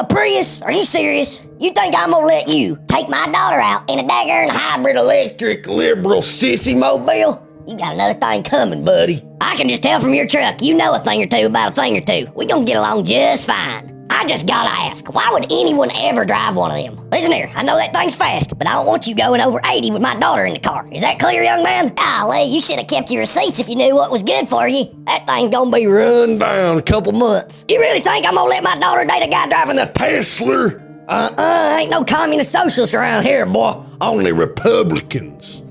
A Prius? Are you serious? You think I'm gonna let you take my daughter out in a daggone hybrid electric liberal sissy mobile? You got another thing coming, buddy. I can just tell from your truck you know a thing or two about a thing or two. We gonna get along just fine. I just gotta ask, why would anyone ever drive one of them? Listen here, I know that thing's fast, but I don't want you going over 80 with my daughter in the car. Is that clear, young man? Golly, you should have kept your receipts if you knew what was good for you. That thing's gonna be run down a couple months. You really think I'm gonna let my daughter date a guy driving the Tesla? Ain't no communist socialists around here, boy. Only Republicans.